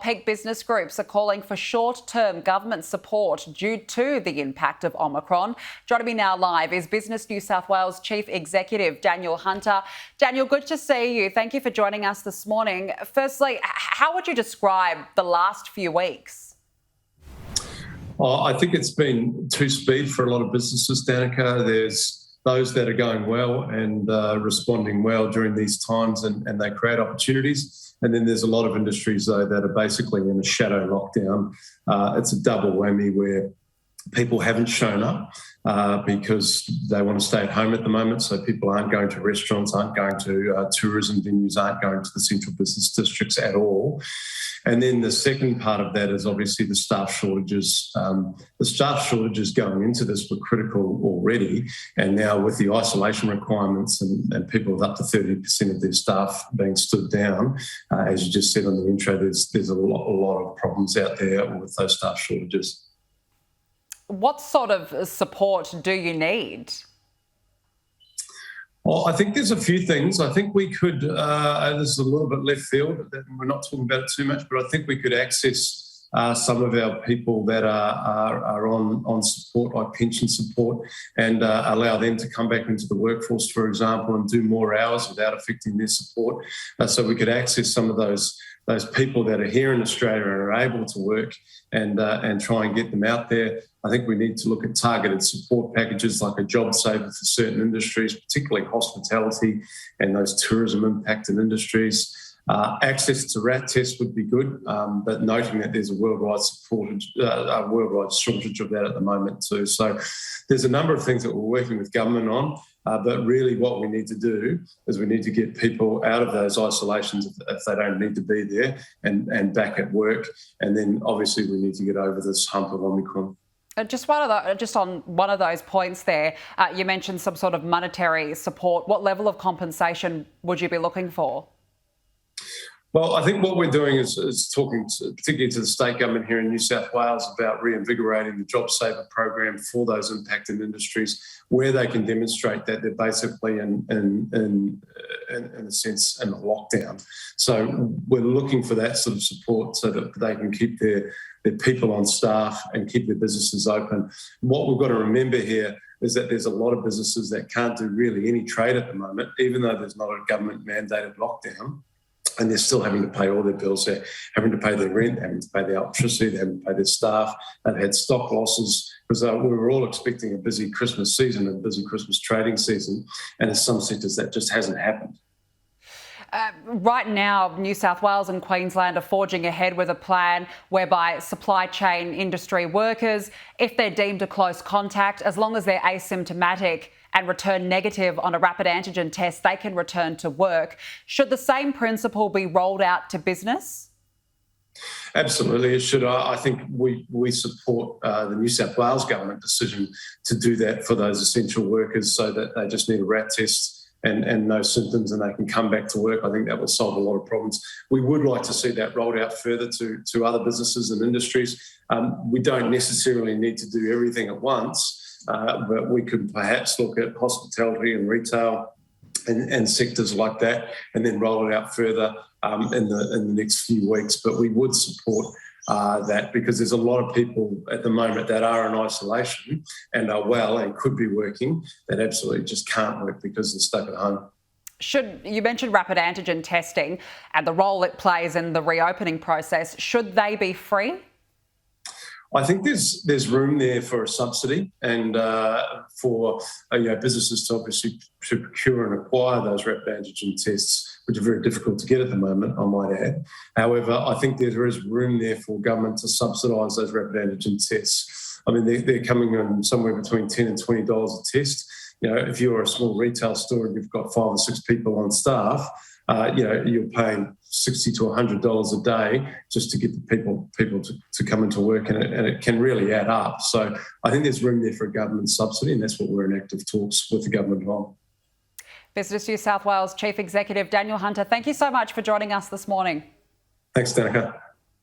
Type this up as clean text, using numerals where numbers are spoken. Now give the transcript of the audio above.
Peak business groups are calling for short-term government support due to the impact of Omicron. Joining me now live is Business New South Wales Chief Executive Daniel Hunter. Daniel, good to see you. Thank you for joining us this morning. Firstly, how would you describe the last few weeks? Well, I think it's been two-speed for a lot of businesses, Danica. There's those that are going well and responding well during these times and they create opportunities. And then there's a lot of industries, though, that are basically in a shadow lockdown. It's a double whammy where people haven't shown up because they want to stay at home at the moment. So people aren't going to restaurants, aren't going to tourism venues, aren't going to the central business districts at all. And then the second part of that is obviously the staff shortages. The staff shortages going into this were critical already. And now with the isolation requirements and people with up to 30% of their staff being stood down, as you just said on the intro, there's a lot of problems out there with those staff shortages. What sort of support do you need? Well, I think there's a few things. I think we could, this is a little bit left field, we're not talking about it too much, but I think we could access some of our people that are on support, like pension support, and allow them to come back into the workforce, for example, and do more hours without affecting their support. So we could access some of those people that are here in Australia and are able to work and try and get them out there. I think we need to look at targeted support packages like a job saver for certain industries, particularly hospitality and those tourism impacted industries. Access to RAT tests would be good, but noting that there's a worldwide shortage of that at the moment too. So there's a number of things that we're working with government on, but really what we need to do is we need to get people out of those isolations if they don't need to be there and back at work. And then obviously we need to get over this hump of Omicron. Just on one of those points there, you mentioned some sort of monetary support. What level of compensation would you be looking for? Well, I think what we're doing is talking particularly to the state government here in New South Wales about reinvigorating the Job Saver program for those impacted industries where they can demonstrate that they're basically in a sense in a lockdown. So we're looking for that sort of support so that they can keep their people on staff and keep their businesses open. What we've got to remember here is that there's a lot of businesses that can't do really any trade at the moment, even though there's not a government mandated lockdown. And they're still having to pay all their bills. They're having to pay their rent, they're having to pay their electricity, they're having to pay their staff. They've had stock losses because we were all expecting a busy Christmas season and busy Christmas trading season. And in some sectors that just hasn't happened. Right now, New South Wales and Queensland are forging ahead with a plan whereby supply chain industry workers, if they're deemed a close contact, as long as they're asymptomatic and return negative on a rapid antigen test, they can return to work. Should the same principle be rolled out to business? Absolutely, it should. I think we support the New South Wales government decision to do that for those essential workers so that they just need a RAT test and no symptoms and they can come back to work. I think that will solve a lot of problems. We would like to see that rolled out further to other businesses and industries. We don't necessarily need to do everything at once, but we could perhaps look at hospitality and retail and sectors like that and then roll it out further in the next few weeks. But we would support that because there's a lot of people at the moment that are in isolation and are well and could be working that absolutely just can't work because they're stuck at home. You mentioned rapid antigen testing and the role it plays in the reopening process. Should they be free? I think there's room there for a subsidy and for businesses to obviously to procure and acquire those rapid antigen tests, which are very difficult to get at the moment, I might add. However, I think there is room there for government to subsidise those rapid antigen tests. I mean, they're coming in somewhere between $10 and $20 a test. You know, if you're a small retail store and you've got 5 or 6 people on staff, you're paying $60 to $100 a day just to get the people to come into work, and it can really add up. So I think there's room there for a government subsidy, and that's what we're in active talks with the government on. Business New South Wales Chief Executive Daniel Hunter, thank you so much for joining us this morning. Thanks, Danica.